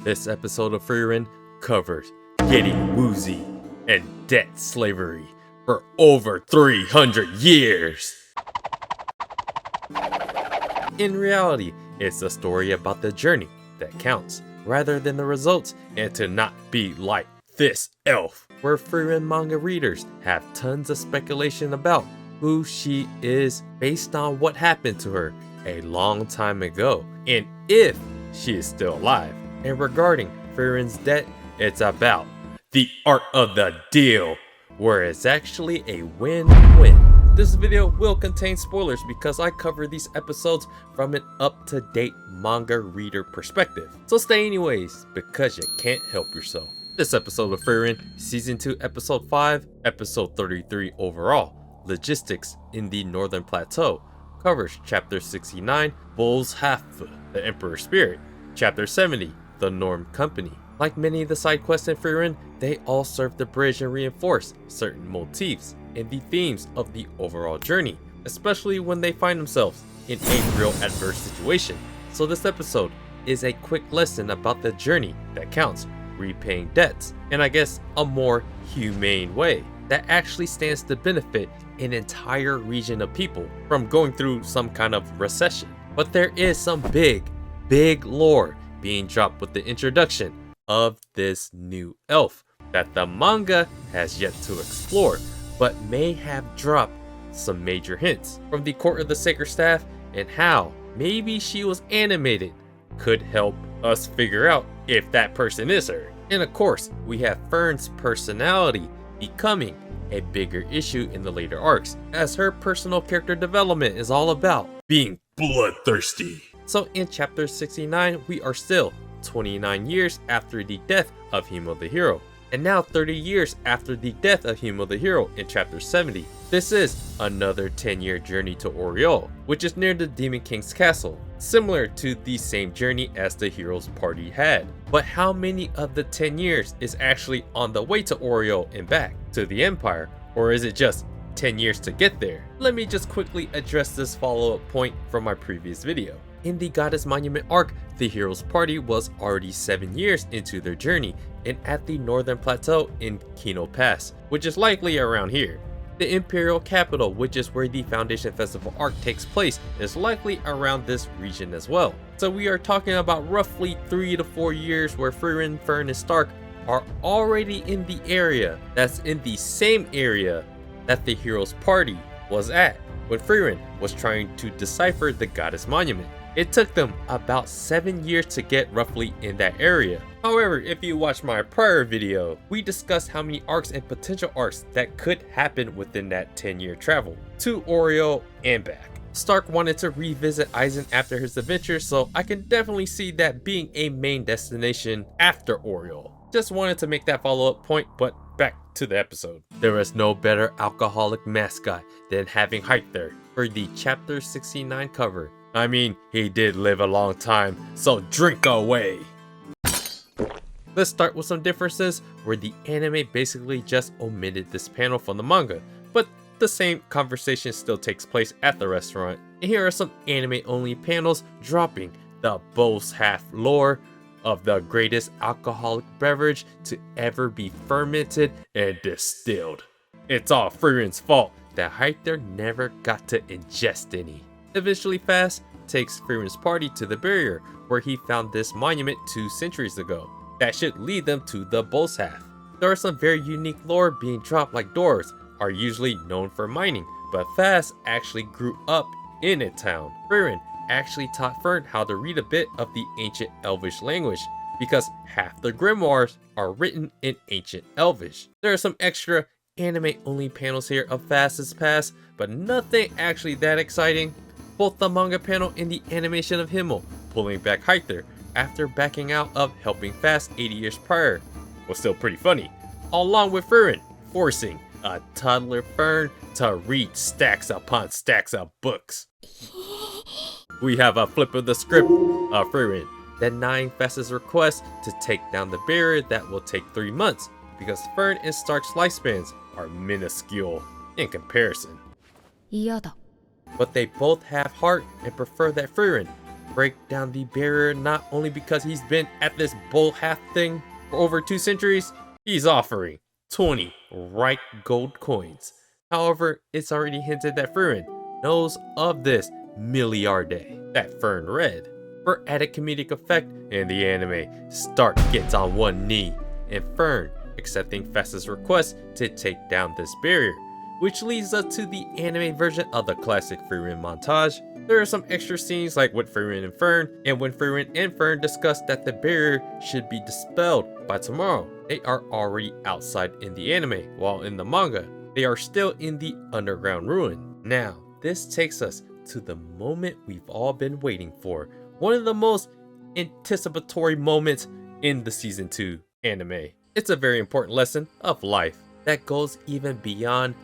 This episode of Frieren covers getting woozy and debt slavery for over 300 years. In reality, it's a story about the journey that counts rather than the results, and to not be like this elf, where Frieren manga readers have tons of speculation about who she is based on what happened to her a long time ago and if she is still alive. And regarding Frieren's debt, it's about the art of the deal, where it's actually a win-win. This video will contain spoilers because I cover these episodes from an up-to-date manga reader perspective. So stay anyways, because you can't help yourself. This episode of Frieren, Season 2, Episode 5, Episode 33 overall, Logistics in the Northern Plateau, covers Chapter 69, Bullshath, the Emperor's Spirit, Chapter 70, The Norm Company. Like many of the side quests in Frieren, they all serve to bridge and reinforce certain motifs and the themes of the overall journey, especially when they find themselves in a real adverse situation. So this episode is a quick lesson about the journey that counts, repaying debts, and I guess a more humane way that actually stands to benefit an entire region of people from going through some kind of recession. But there is some big lore being dropped with the introduction of this new elf that the manga has yet to explore, but may have dropped some major hints from the Court of the Sacred Staff, and how maybe she was animated could help us figure out if that person is her. And of course, we have Fern's personality becoming a bigger issue in the later arcs, as her personal character development is all about being bloodthirsty. So in chapter 69, we are still 29 years after the death of Himmel the Hero, and now 30 years after the death of Himmel the Hero in chapter 70. This is another 10-year journey to Oriole, which is near the Demon King's castle, similar to the same journey as the hero's party had. But how many of the 10 years is actually on the way to Oriole and back to the Empire, or is it just 10 years to get there? Let me just quickly address this follow-up point from my previous video. In the Goddess Monument arc, the hero's party was already 7 years into their journey and at the Northern Plateau in Kino Pass, which is likely around here. The Imperial Capital, which is where the Foundation Festival arc takes place, is likely around this region as well. So we are talking about roughly 3 to 4 years where Frieren, Fern, and Stark are already in the area that's in the same area that the hero's party was at when Frieren was trying to decipher the Goddess Monument. It took them about 7 years to get roughly in that area. However, if you watch my prior video, we discussed how many arcs and potential arcs that could happen within that 10-year travel to Oriole and back. Stark wanted to revisit Eisen after his adventure, so I can definitely see that being a main destination after Oriole. Just wanted to make that follow-up point, but back to the episode. There is no better alcoholic mascot than having Hyther for the chapter 69 cover. I mean, he did live a long time, so drink away! Let's start with some differences where the anime basically just omitted this panel from the manga, but the same conversation still takes place at the restaurant. And here are some anime only panels dropping the Bullshath lore of the greatest alcoholic beverage to ever be fermented and distilled. It's all Frieren's fault that Hyther never got to ingest any. Eventually Fast takes Frieren's party to the barrier where he found this monument 2 centuries ago. That should lead them to the Bullshath. There are some very unique lore being dropped, like dwarves are usually known for mining, but Fast actually grew up in a town. Frieren actually taught Fern how to read a bit of the ancient Elvish language, because half the grimoires are written in ancient Elvish. There are some extra anime only panels here of Fast's past, but nothing actually that exciting. Both the manga panel and the animation of Himmel pulling back Hyther after backing out of helping Fast 80 years prior was still pretty funny, along with Frieren forcing a toddler Fern to read stacks upon stacks of books. We have a flip of the script of Frieren denying Fast's request to take down the barrier that will take 3 months, because Fern and Stark's lifespans are minuscule in comparison. But they both have heart and prefer that Frieren break down the barrier, not only because he's been at this Bullshath thing for over 2 centuries, he's offering 20 right gold coins. However, it's already hinted that Frieren knows of this Milliarde that Fern read. For added comedic effect in the anime, Stark gets on one knee, and Fern accepting Fast's request to take down this barrier, which leads us to the anime version of the classic Frieren montage. There are some extra scenes like with Frieren and Fern, and when Frieren and Fern discuss that the barrier should be dispelled by tomorrow, they are already outside in the anime, while in the manga, they are still in the underground ruin. Now, this takes us to the moment we've all been waiting for, one of the most anticipatory moments in the season 2 anime. It's a very important lesson of life that goes even beyond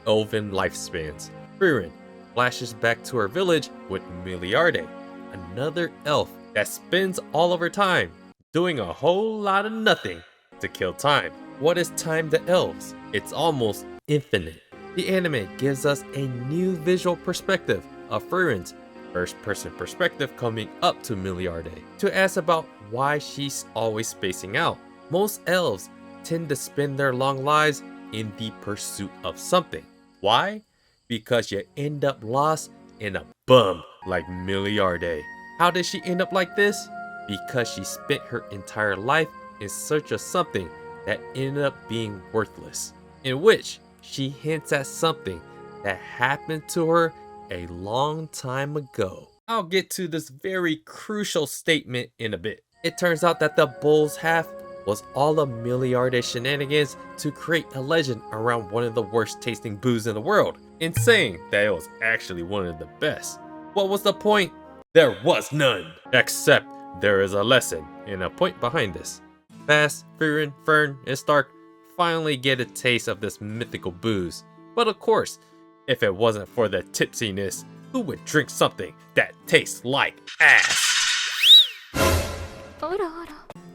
elven lifespans. Frieren flashes back to her village with Milliarde, another elf that spends all of her time doing a whole lot of nothing to kill time. What is time to elves? It's almost infinite. The anime gives us a new visual perspective of Frieren's first-person perspective coming up to Milliarde to ask about why she's always spacing out. Most elves tend to spend their long lives in the pursuit of something. Why? Because you end up lost in a bum like Milliarde. How did she end up like this? Because she spent her entire life in search of something that ended up being worthless, in which she hints at something that happened to her a long time ago. I'll get to this very crucial statement in a bit. It turns out that the Bullshath was all of Milliarde's shenanigans to create a legend around one of the worst tasting booze in the world, and saying that it was actually one of the best. What was the point? There was none. Except there is a lesson and a point behind this. Fast, Frieren, Fern, and Stark finally get a taste of this mythical booze. But of course, if it wasn't for the tipsiness, who would drink something that tastes like ass?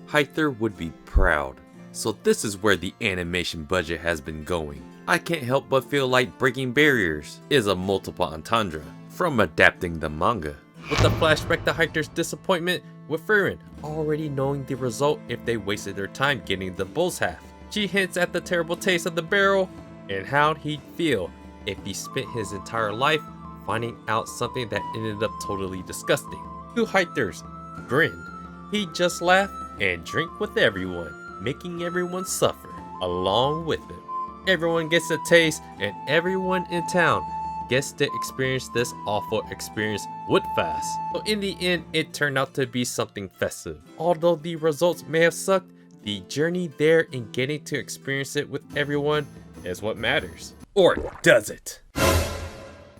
Hyther would be proud. So this is where the animation budget has been going. I can't help but feel like breaking barriers is a multiple entendre from adapting the manga. With the flashback to Hyther's disappointment with Frieren already knowing the result if they wasted their time getting the Bullshath. She hints at the terrible taste of the barrel and how he'd feel if he spent his entire life finding out something that ended up totally disgusting. To Hyther's grin, he'd just laugh and drink with everyone, making everyone suffer along with him. Everyone gets a taste, and everyone in town gets to experience this awful experience with Fast. So in the end, it turned out to be something festive. Although the results may have sucked, the journey there and getting to experience it with everyone is what matters. Or does it?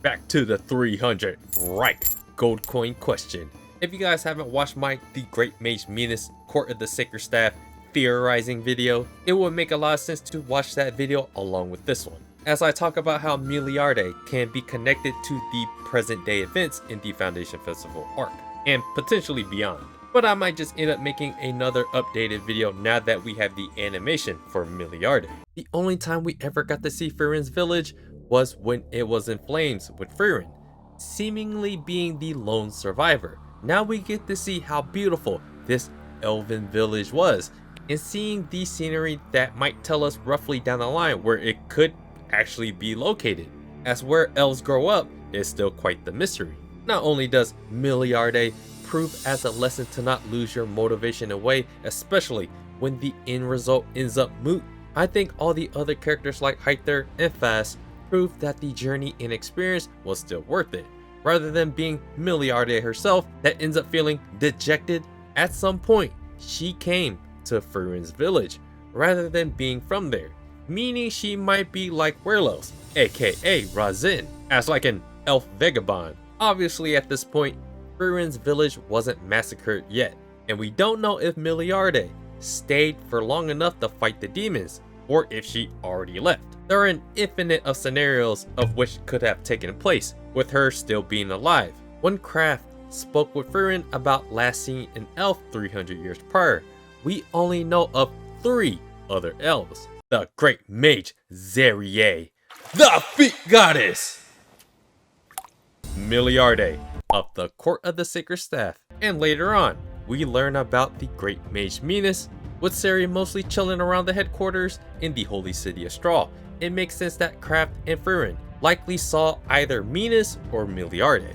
Back to the 300 right gold coin question. If you guys haven't watched my The Great Mage Minas Court of the Sacred Staff theorizing video, it would make a lot of sense to watch that video along with this one, as I talk about how Milliarde can be connected to the present day events in the Foundation Festival arc, and potentially beyond. But I might just end up making another updated video now that we have the animation for Milliarde. The only time we ever got to see Frieren's village was when it was in flames with Frieren, seemingly being the lone survivor. Now we get to see how beautiful this elven village was, and seeing the scenery that might tell us roughly down the line where it could actually be located, as where elves grow up is still quite the mystery. Not only does Milliarde prove as a lesson to not lose your motivation away, especially when the end result ends up moot, I think all the other characters like Hyther and Fast prove that the journey and experience was still worth it, rather than being Milliarde herself that ends up feeling dejected. At some point, she came to Frieren's village rather than being from there, meaning she might be like Werlos, aka Razin, as like an elf vagabond. Obviously at this point, Frieren's village wasn't massacred yet, and we don't know if Milliarde stayed for long enough to fight the demons, or if she already left. There are an infinite of scenarios of which could have taken place, with her still being alive. When Kraft spoke with Frieren about last seeing an elf 300 years prior, we only know of 3 other elves. The Great Mage Serie, the Feet Goddess, Milliarde, of the Court of the Sacred Staff. And later on, we learn about the Great Mage Minas, with Serie mostly chilling around the headquarters in the Holy City of Straw. It makes sense that Kraft and Frieren likely saw either Minas or Milliarde.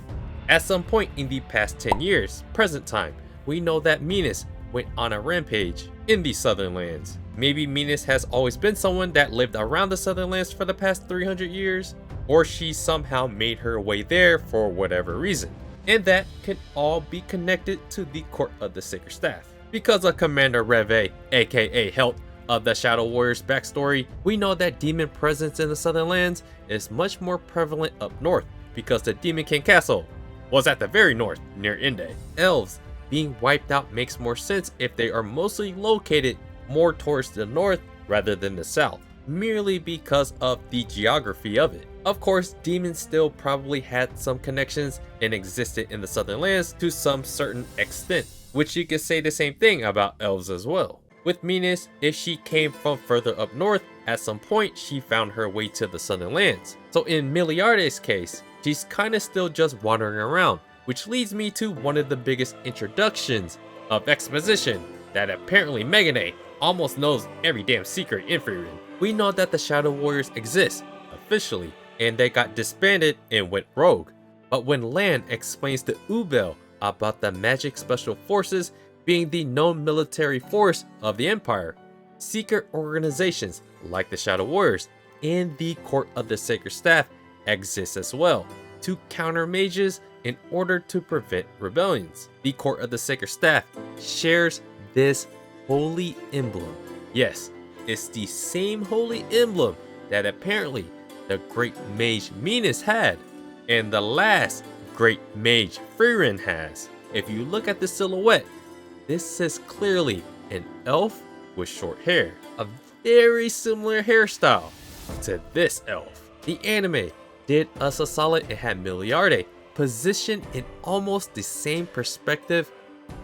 At some point in the past 10 years, present time, we know that Minas went on a rampage in the Southern Lands. Maybe Minas has always been someone that lived around the Southern Lands for the past 300 years, or she somehow made her way there for whatever reason. And that can all be connected to the Court of the Sacred Staff. Because of Commander Reve, aka Helt, of the Shadow Warriors backstory, we know that demon presence in the Southern Lands is much more prevalent up north, because the Demon King Castle was at the very north, near Inde. Elves being wiped out makes more sense if they are mostly located more towards the north rather than the south, merely because of the geography of it. Of course, demons still probably had some connections and existed in the Southern Lands to some certain extent, which you could say the same thing about elves as well. With Minas, if she came from further up north, at some point she found her way to the Southern Lands. So in Milliarde's case, she's kinda still just wandering around, which leads me to one of the biggest introductions of exposition that apparently Megane almost knows every damn secret in Frieren. We know that the Shadow Warriors exist, officially, and they got disbanded and went rogue. But when Lan explains to Ubel about the magic special forces being the known military force of the Empire, secret organizations like the Shadow Warriors and the Court of the Sacred Staff exist as well, to counter mages in order to prevent rebellions. The Court of the Sacred Staff shares this holy emblem. Yes, it's the same holy emblem that apparently the Great Mage Minas had, and the last Great Mage Frieren has. If you look at the silhouette, this is clearly an elf with short hair, a very similar hairstyle to this elf. The anime did us a solid and had Milliarde positioned in almost the same perspective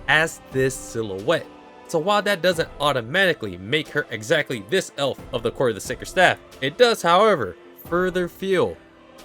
as this silhouette. So while that doesn't automatically make her exactly this elf of the Court of the Sacred Staff, it does, however, further fuel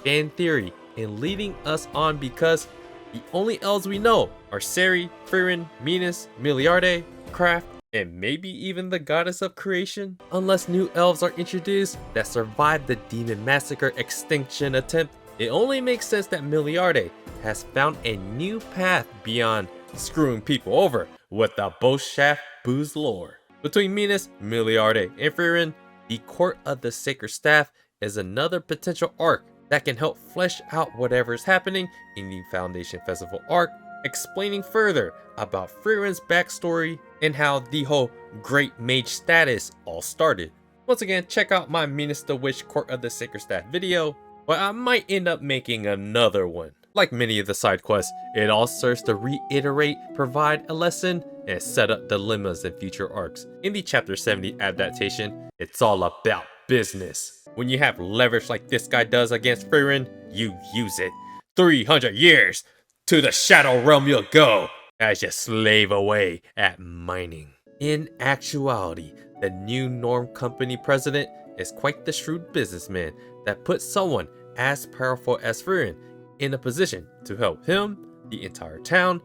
fan theory and leading us on, because the only elves we know are Serie, Frieren, Minas, Milliarde, Kraft, and maybe even the goddess of creation, unless new elves are introduced that survived the demon massacre extinction attempt. It only makes sense that Milliarde has found a new path beyond screwing people over with the Bullshath booze lore. Between Minas, Milliarde, and Frieren, the Court of the Sacred Staff is another potential arc that can help flesh out whatever's happening in the Foundation Festival arc, explaining further about Frieren's backstory and how the whole Great Mage status all started. Once again, check out my Minas the Witch Court of the Sacred Staff video, but I might end up making another one. Like many of the side quests, it all serves to reiterate, provide a lesson, and set up dilemmas in future arcs. In the Chapter 70 adaptation, it's all about business. When you have leverage like this guy does against Frieren, you use it. 300 years to the Shadow Realm you'll go as you slave away at mining. In actuality, the new Norm Company president is quite the shrewd businessman that puts someone as powerful as Frieren in a position to help him, the entire town,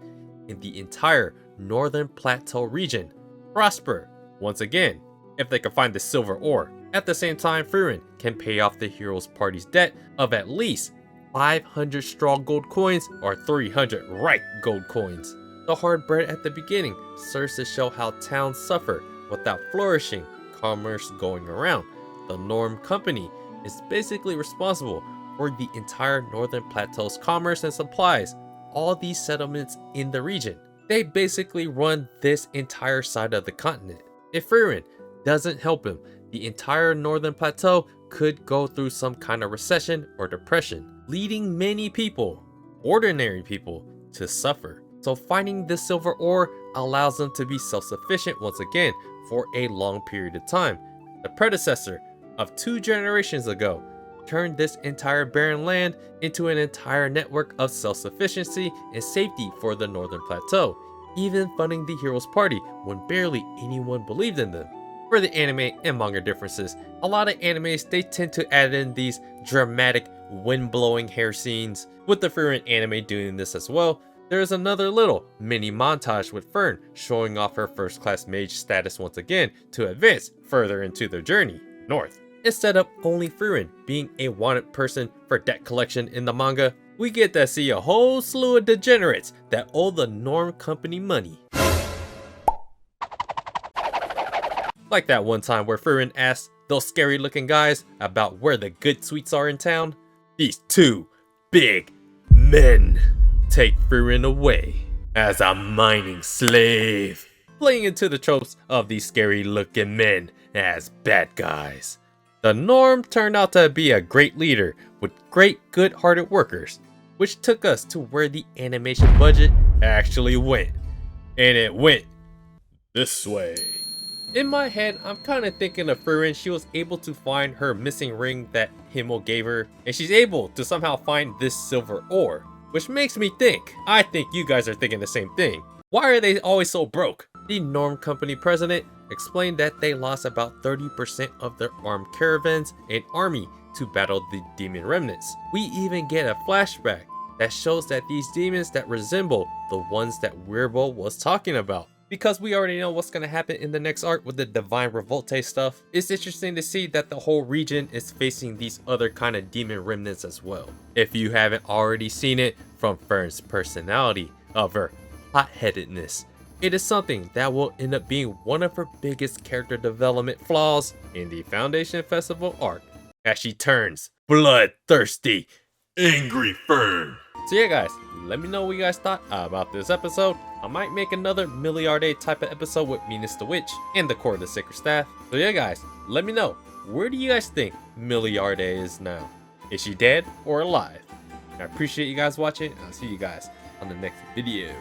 and the entire Northern Plateau region prosper once again, if they can find the silver ore. At the same time, Frieren can pay off the Heroes Party's debt of at least 500 straw gold coins or 300 right gold coins. The hard bread at the beginning serves to show how towns suffer without flourishing commerce going around. The Norm Company is basically responsible for the entire Northern Plateau's commerce and supplies, all these settlements in the region. They basically run this entire side of the continent. If Frieren doesn't help him, the entire Northern Plateau could go through some kind of recession or depression, leading many people, ordinary people, to suffer. So finding this silver ore allows them to be self-sufficient once again for a long period of time. The predecessor of 2 generations ago turned this entire barren land into an entire network of self-sufficiency and safety for the Northern Plateau, even funding the Heroes Party when barely anyone believed in them. For the anime and manga differences, a lot of animes they tend to add in these dramatic wind-blowing hair scenes. With the Frieren anime doing this as well, there is another little mini montage with Fern showing off her first class mage status once again to advance further into their journey north. Instead of only Frieren being a wanted person for debt collection in the manga, we get to see a whole slew of degenerates that owe the Norm Company money. Like that one time where Frieren asked those scary looking guys about where the good sweets are in town. These two big men take Frieren away as a mining slave, playing into the tropes of these scary looking men as bad guys. The Norm turned out to be a great leader with great good-hearted workers, which took us to where the animation budget actually went. And it went this way. In my head, I'm kinda thinking of Frieren, she was able to find her missing ring that Himmel gave her, and she's able to somehow find this silver ore. Which makes me think, I think you guys are thinking the same thing. Why are they always so broke? The Norm Company president explained that they lost about 30% of their armed caravans and army to battle the demon remnants. We even get a flashback that shows that these demons that resemble the ones that Ubel was talking about. Because we already know what's going to happen in the next arc with the Divine Revolte stuff, it's interesting to see that the whole region is facing these other kind of demon remnants as well. If you haven't already seen it from Fern's personality of her hot-headedness, it is something that will end up being one of her biggest character development flaws in the Foundation Festival arc, as she turns bloodthirsty, angry Fern. So yeah guys, let me know what you guys thought about this episode. I might make another Milliarde type of episode with Minas the Witch and the Core of the Sacred Staff. So yeah guys, let me know, where do you guys think Milliarde is now? Is she dead or alive? I appreciate you guys watching. I'll see you guys on the next video.